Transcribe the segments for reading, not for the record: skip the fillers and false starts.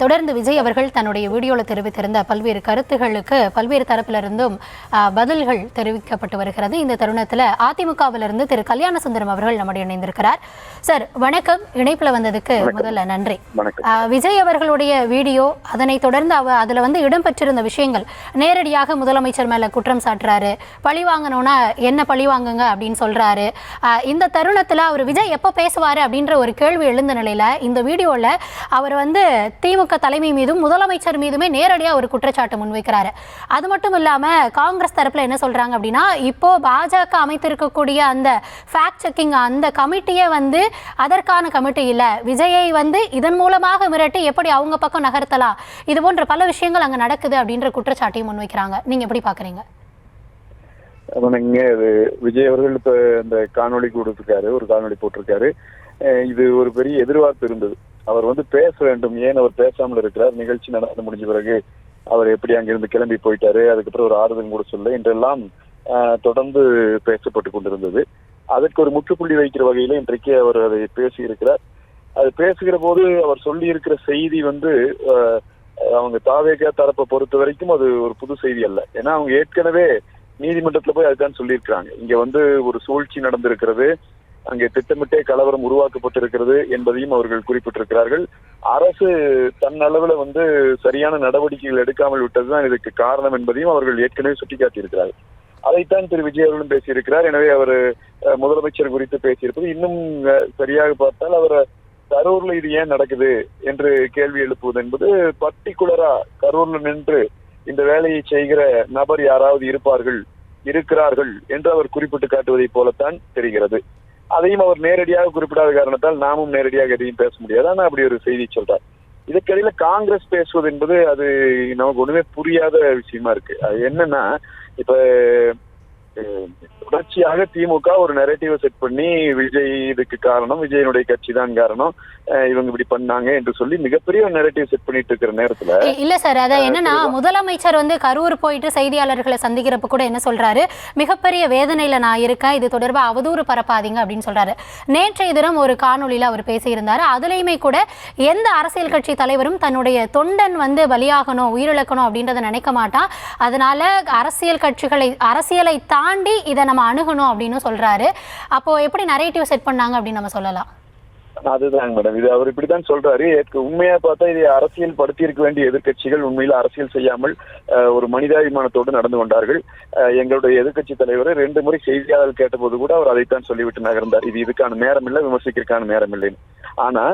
தொடர்ந்து விஜய் அவர்கள் தன்னுடைய வீடியோவில் தெரிவித்திருந்த பல்வேறு கருத்துகளுக்கு பல்வேறு தரப்பிலிருந்தும் பதில்கள் தெரிவிக்கப்பட்டு வருகிறது. இந்த தருணத்தில் அதிமுகவிலிருந்து திரு கல்யாண சுந்தரம் அவர்கள் நம்முடைய இணைந்திருக்கிறார். சார் வணக்கம், இணைப்பில் வந்ததுக்கு முதல்ல நன்றி. விஜய் அவர்களுடைய வீடியோ, அதனை தொடர்ந்து அதுல இடம்பெற்றிருந்த விஷயங்கள் நேரடியாக முதலமைச்சர் மேல குற்றம் சாட்டுறாரு, பழி வாங்கணும்னா என்ன பழி வாங்குங்க அப்படின்னு சொல்றாரு. இந்த தருணத்துல அவர் விஜய் எப்ப பேசுவாரு அப்படின்ற ஒரு கேள்வி எழுந்த நிலையில இந்த வீடியோல அவர் திமுக தலைமை மீதும் முதலமைச்சர் மீதுமே நேரடியாக ஒரு குற்றச்சாட்டு முன்வைக்கிறாரு. அது மட்டும் இல்லாம காங்கிரஸ் தரப்புல என்ன சொல்றாங்க அப்படின்னா, இப்போ பாஜக அமைத்திருக்கக்கூடிய அந்த ஃபேக்ட் செக்கிங் அந்த கமிட்டியை அதற்கான கமிட்டி இல்ல, விஜயை இதன் மூலமாக மிரட்டி எப்படி அவங்க பக்கம் நகர்த்தலாம், இது போன்ற பல விஷயங்கள் அங்க நடக்குது அப்படின்ற குற்றச்சாட்டையும் முன்வைக்கிறாங்க. நீங்க எப்படி பாக்குறீங்க? விஜய் அவர்கள் இப்ப இந்த காணொலி கொடுத்திருக்காரு, ஒரு காணொலி போட்டிருக்காரு. இது ஒரு பெரிய எதிர்பார்ப்பு இருந்தது. அவர் பேச வேண்டும், ஏன் அவர் பேசாமல் இருக்கிறார், நிகழ்ச்சி நடந்து முடிஞ்ச பிறகு அவர் எப்படி அங்கிருந்து கிளம்பி போயிட்டாரு, அதுக்கப்புறம் ஒரு ஆறுதல் கூட சொல்ல என்றெல்லாம் தொடர்ந்து பேசப்பட்டு கொண்டிருந்தது. அதற்கு ஒரு முற்றுப்புள்ளி வைக்கிற வகையில இன்றைக்கு அவர் அதை பேசி இருக்கிறார். அது பேசுகிற போது அவர் சொல்லி இருக்கிற செய்தி அவங்க தாவேக தரப்பை பொறுத்த வரைக்கும் அது ஒரு புது செய்தி அல்ல. ஏன்னா அவங்க ஏற்கனவே நீதிமன்றத்துல போய் அதுதான் சொல்லியிருக்கிறாங்க. இங்க ஒரு சூழ்ச்சி நடந்திருக்கிறது, அங்கே திட்டமிட்டே கலவரம் உருவாக்கப்பட்டிருக்கிறது என்பதையும் அவர்கள் குறிப்பிட்டிருக்கிறார்கள். அரசு தன்னளவுல சரியான நடவடிக்கைகள் எடுக்காமல் விட்டதுதான் இதுக்கு காரணம் என்பதையும் அவர்கள் ஏற்கனவே சுட்டிக்காட்டியிருக்கிறார்கள். அதைத்தான் திரு விஜய் அவர்களும் பேசியிருக்கிறார். எனவே அவர் முதலமைச்சர் குறித்து பேசியிருப்பது இன்னும் சரியாக பார்த்தால் அவர் கரூர்ல இது ஏன் நடக்குது என்று கேள்வி எழுப்புவது என்பது பர்டிகுலரா கரூர்ல நின்று இந்த வேலையை செய்கிற நபர் யாராவது இருக்கிறார்கள் என்று அவர் குறிப்பிட்டு காட்டுவதை போலத்தான் தெரிகிறது. அதையும் அவர் நேரடியாக குறிப்பிடாத காரணத்தால் நாமும் நேரடியாக எதையும் பேச முடியாது. ஆனா அப்படி ஒரு செய்தி சொல்றார். இதுக்கிடையில காங்கிரஸ் பேசுவது என்பது அது நமக்கு ஒண்ணுமே புரியாத விஷயமா இருக்கு. அது என்னன்னா, இப்ப தொடர்ச்சியாக திமுக ஒரு நெரேட்டிவ் செட் பண்ணி விஜய் இதுக்கு காரணம், விஜயனுடைய கட்சி தான் காரணம், இவங்க இப்படி பண்ணாங்க என்று சொல்லி மிகப்பெரிய ஒரு நெரேட்டிவ் செட் பண்ணிட்டு இருக்கிற நேரத்துல இல்ல சார், அத என்னன்னா முதலமைச்சர் கரூர் போயிட்டு செய்தியாளர்களை சந்திக்கிறப்ப கூட என்ன சொல்றாரு, மிகப்பெரிய வேதனையில நான் இருக்கேன், இது தொடர்பா அவதூறு பரப்பாதீங்க அப்படின்னு சொல்றாரு. நேற்றைய தினம் ஒரு காணொலியில அவர் பேசியிருந்தாரு. அதுலயுமே கூட எந்த அரசியல் கட்சி தலைவரும் தன்னுடைய தொண்டன் பலியாகணும், உயிரிழக்கணும் அப்படின்றத நினைக்க மாட்டான், அதனால அரசியலை தாண்டி இதை நம்ம அணுகணும் அப்படின்னு சொல்றாரு. அப்போ எப்படி நரேட்டிவ் செட் பண்ணாங்க அப்படின்னு நம்ம சொல்லலாம்? அதுதான் மேடம், இது அவர் இப்படித்தான் சொல்றாரு. உண்மையா பார்த்தா இதை அரசியல் படுத்தி இருக்க வேண்டிய எதிர்கட்சிகள் உண்மையில அரசியல் செய்யாமல் ஒரு மனிதாபிமானத்தோடு நடந்து கொண்டார்கள். எங்களுடைய எதிர்கட்சி தலைவர் 2 முறை செய்தியாளர் கேட்டபோது கூட அவர் அதைத்தான் சொல்லிவிட்டு நகர்ந்தார், இது இதுக்கான நேரம் இல்லை, விமர்சிக்கிறதுக்கான நேரம் இல்லைன்னு. ஆனா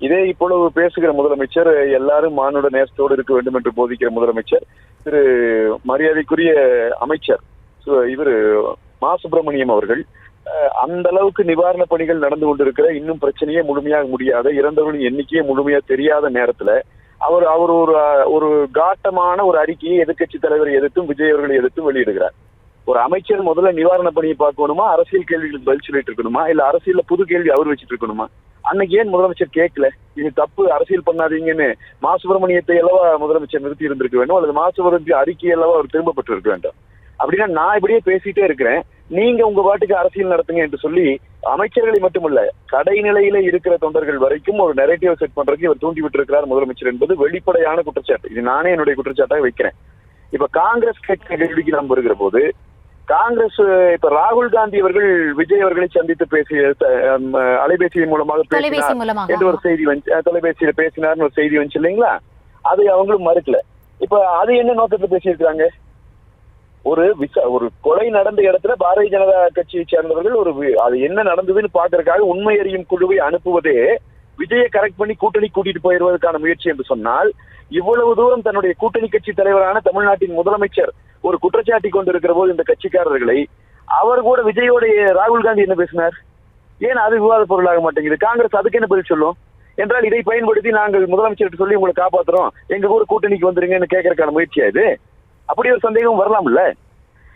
இதே இப்பொழுது பேசுகிற முதலமைச்சர், எல்லாரும் மானுட நேசத்தோடு இருக்க வேண்டும் என்று போதிக்கிற முதலமைச்சர், திரு மரியாதைக்குரிய அமைச்சர் இவர் மா சுப்பிரமணியம் அவர்கள் அந்த அளவுக்கு நிவாரண பணிகள் நடந்து கொண்டிருக்கிற, இன்னும் பிரச்சனையே முழுமையாக முடியாத, இறந்தவர்களின் எண்ணிக்கையே முழுமையா தெரியாத நேரத்துல அவர் ஒரு காட்டமான ஒரு அறிக்கையை எதிர்கட்சி தலைவரை எதிர்த்தும் விஜய் அவர்களை எதிர்த்தும் வெளியிடுகிறார். ஒரு அமைச்சர் முதல்ல நிவாரண பணியை பார்க்கணுமா, அரசியல் கேள்விகளுக்கு பதில் சொல்லிட்டு இருக்கணுமா, இல்ல அரசியல்ல புது கேள்வி அவர் வச்சுட்டு இருக்கணுமா? அன்னைக்கு ஏன் முதலமைச்சர் கேட்கல, இது தப்பு, அரசியல் பண்ணாதீங்கன்னு மா சுப்பிரமணியத்தை அல்லவா முதலமைச்சர் நிறுத்தி இருந்திருக்க வேண்டும், அல்லது மா சுப்பிரமணிய அறிக்கை அல்லவா அவர் திரும்ப பெற்று இருக்க வேண்டும். அப்படின்னா நான் இப்படியே பேசிட்டே இருக்கிறேன், நீங்க உங்க பாட்டுக்கு அரசியல் நடத்துங்க என்று சொல்லி அமைச்சர்களை மட்டுமல்ல கடைநிலையில இருக்கிற தொண்டர்கள் வரைக்கும் ஒரு நெரேட்டிவ் செட் பண்றதுக்கு இவர் தூண்டி விட்டு இருக்கிறார் முதலமைச்சர் என்பது வெளிப்படையான குற்றச்சாட்டு. இது நானே என்னுடைய குற்றச்சாட்டாக வைக்கிறேன். இப்ப காங்கிரஸ் கேள்விக்கு நாம் வருகிற போது, காங்கிரஸ் இப்ப ராகுல் காந்தி அவர்கள் விஜய் அவர்களை சந்தித்து பேசிய அலைபேசியின் மூலமாக பேசினார் என்று ஒரு செய்தி தொலைபேசியில பேசினார்னு ஒரு செய்தி வந்துச்சு இல்லைங்களா, அதை அவங்களும் மறுக்கல. இப்ப அது என்ன நோக்கத்துல பேசியிருக்கிறாங்க, ஒரு கொலை நடந்த இடத்துல பாரதிய ஜனதா கட்சியை சேர்ந்தவர்கள் அது என்ன நடந்ததுன்னு பாக்குறதுக்காக உண்மை அறியும் குழுவை அனுப்புவதே விஜயை கரெக்ட் பண்ணி கூட்டணி கூட்டிட்டு போயிருவதற்கான முயற்சி என்று சொன்னால், இவ்வளவு தூரம் தன்னுடைய கூட்டணி கட்சி தலைவரான தமிழ்நாட்டின் முதலமைச்சர் ஒரு குற்றச்சாட்டி கொண்டிருக்கிற போது இந்த கட்சிக்காரர்களை, அவர் கூட விஜயோடைய ராகுல் காந்தி என்ன பேசினார், ஏன் அது விவாத பொருளாக மாட்டேங்குது? காங்கிரஸ் அதுக்கு என்ன பதில் சொல்லும் என்றால், இதை பயன்படுத்தி நாங்கள் முதலமைச்சர் சொல்லி உங்களை காப்பாத்துறோம், எங்க கூட கூட்டணிக்கு வந்துருங்கன்னு கேட்கறதுக்கான முயற்சியா இது? அப்படி ஒரு சந்தேகம் வரலாம்ல.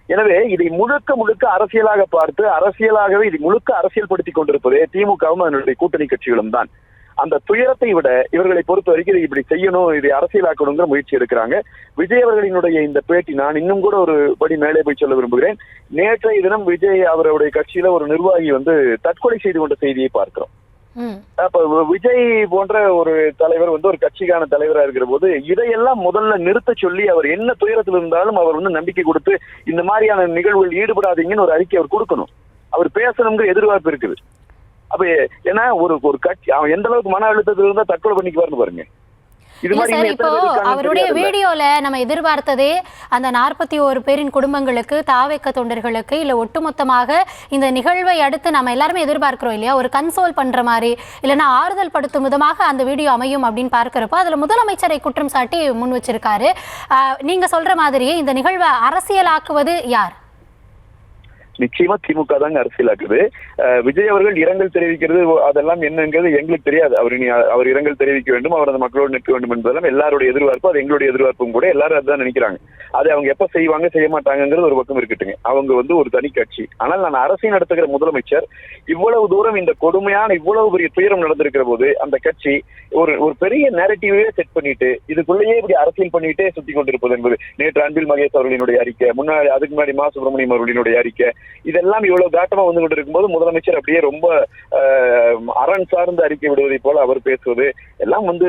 எனவே இதை முழுக்க அரசியலாக பார்த்து, அரசியலாகவே இது முழுக்க அரசியல் படுத்திக் கொண்டிருப்பதே திமுகவும் அதனுடைய கூட்டணி கட்சிகளும் தான். அந்த துயரத்தை விட இவர்களை பொறுத்த வரைக்கும் இதை இப்படி செய்யணும், இதை அரசியலாக்கணுங்கிற முயற்சி எடுக்கிறாங்க. விஜய் அவர்களினுடைய இந்த பேட்டி நான் இன்னும் கூட ஒரு படி மேலே போய் சொல்ல விரும்புகிறேன். நேற்றைய தினம் விஜய் அவருடைய கட்சியில ஒரு நிர்வாகி தற்கொலை செய்து கொண்ட செய்தியை பார்க்கிறோம். அப்ப விஜய் போன்ற ஒரு தலைவர் வந்து ஒரு கட்சிக்கான தலைவரா இருக்கிற போது இதையெல்லாம் முதல்ல நிறுத்த சொல்லி அவர் என்ன துயரத்தில் இருந்தாலும் அவர் வந்து நம்பிக்கை கொடுத்து இந்த மாதிரியான நிகழ்வுகள் ஈடுபடாதீங்கன்னு ஒரு அறிக்கை அவர் கொடுக்கணும். அவர் பேசணுங்கிற எதிர்பார்ப்பு இருக்குது. அப்ப ஏன்னா ஒரு கட்சி அவன் எந்த அளவுக்கு மன அழுத்தத்தில் இருந்தா தற்கொலை பண்ணிக்குவார்னு பாருங்க. இப்போ அவருடைய வீடியோல நம்ம எதிர்பார்த்ததே அந்த 41 பேரின் குடும்பங்களுக்கு, தாவேக்க தொண்டர்களுக்கு, இல்ல ஒட்டுமொத்தமாக இந்த நிகழ்வை அடுத்து நம்ம எல்லாருமே எதிர்பார்க்கிறோம் இல்லையா, ஒரு கன்சோல் பண்ற மாதிரி இல்லைன்னா ஆறுதல் படுத்தும் விதமாக அந்த வீடியோ அமையும் அப்படின்னு பார்க்கிறப்போ அதுல முதலமைச்சரை குற்றம் சாட்டி முன் வச்சிருக்காரு. நீங்க சொல்ற மாதிரியே இந்த நிகழ்வை அரசியலாக்குவது யார்? நிச்சயமா திமுக தாங்க அரசியலாக்குது. விஜய் அவர்கள் இரங்கல் தெரிவிக்கிறது அதெல்லாம் என்னங்கிறது எங்களுக்கு தெரியாது. அவர் இரங்கல் தெரிவிக்க வேண்டும், அவர் அந்த மக்களோடு நிற்க வேண்டும் என்பதெல்லாம் எல்லாருடைய எதிர்பார்ப்பு. அது எங்களுடைய எதிர்பார்ப்பும் கூட. எல்லாரும் அதுதான் நினைக்கிறாங்க. அதை அவங்க எப்ப செய்வாங்க செய்ய மாட்டாங்கிறது ஒரு பக்கம் இருக்கட்டுங்க. அவங்க வந்து ஒரு தனி கட்சி. ஆனால் நான் அரசியல் நடத்துகிற முதலமைச்சர் இவ்வளவு தூரம் இந்த கொடுமையான இவ்வளவு பெரிய துயரம் நடந்திருக்கிற போது அந்த கட்சி ஒரு பெரிய நேரட்டிவே செட் பண்ணிட்டு இதுக்குள்ளேயே இப்படி அரசியல் பண்ணிட்டே சுத்தி கொண்டிருப்பது என்பது நேற்று அன்பில் மகேஷ் அவர்களினுடைய அறிக்கை, அதுக்கு முன்னாடி மா சுப்பிரமணியம் அவர்களினுடைய அறிக்கை, இதெல்லாம் இவ்வளவு காட்டமா வந்து கொண்டு இருக்கும்போது முதலமைச்சர் அப்படியே ரொம்ப அரண் சார்ந்த அறிக்கை விடுவதை போல அவர் பேசுவது எல்லாம் வந்து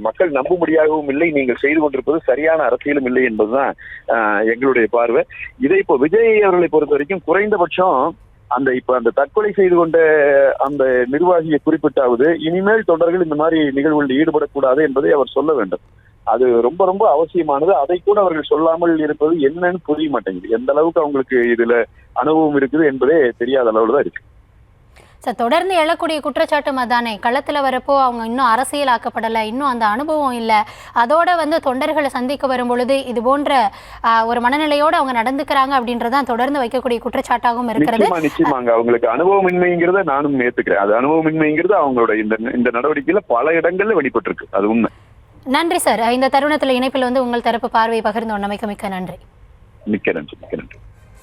மக்கள் நம்பும்படியாகவும் இல்லை. நீங்கள் செய்து கொண்டிருப்பது சரியான அரசியலும் இல்லை என்பதுதான் எங்களுடைய பார்வை. இதை இப்போ விஜய் அவர்களை பொறுத்த வரைக்கும் குறைந்தபட்சம் அந்த தற்கொலை செய்து கொண்ட அந்த நிர்வாகியை குறிப்பிட்டாவது இனிமேல் தொண்டர்கள் இந்த மாதிரி நிகழ்வுகளில் ஈடுபடக்கூடாது என்பதை அவர் சொல்ல வேண்டும். அது ரொம்ப ரொம்ப அவசியமானது. அதை கூட அவர்கள் சொல்லாமல் இருப்பது என்னன்னு புரிய மாட்டேங்குது. எந்த அளவுக்கு அவங்களுக்கு இதுல அனுபவம் இருக்குது என்பதே தெரியாத அளவுல தான் இருக்கு. சார், தொடர்ந்து எழக்கூடிய குற்றச்சாட்டு அதானே, களத்தில் வரப்போ அவங்க இன்னும் அரசியல் ஆக்கப்படலை, இன்னும் அந்த அனுபவம் இல்லை, அதோட வந்து தொண்டர்களை சந்திக்க வரும் பொழுது இது போன்ற ஒரு மனநிலையோடு அவங்க நடந்துக்கிறாங்க அப்படின்றதான் தொடர்ந்து வைக்கக்கூடிய குற்றச்சாட்டாகவும் இருக்கிறது. நிச்சயமாங்க அவங்களுக்கு அனுபவமின்மைங்கிறத நானும் ஏத்துக்கிறேன். அது அனுபவமின்மைங்கிறது அவங்களோட இந்த நடவடிக்கையில பல இடங்கள்ல வெளிப்பட்டு இருக்கு. அது உண்மை. நன்றி சார். இந்த தருணத்தில் இணைப்பில் வந்து உங்கள் தரப்பு பார்வை பகிர்ந்து கொண்டமைக்கு மிக்க நன்றி. மிக்க நன்றி.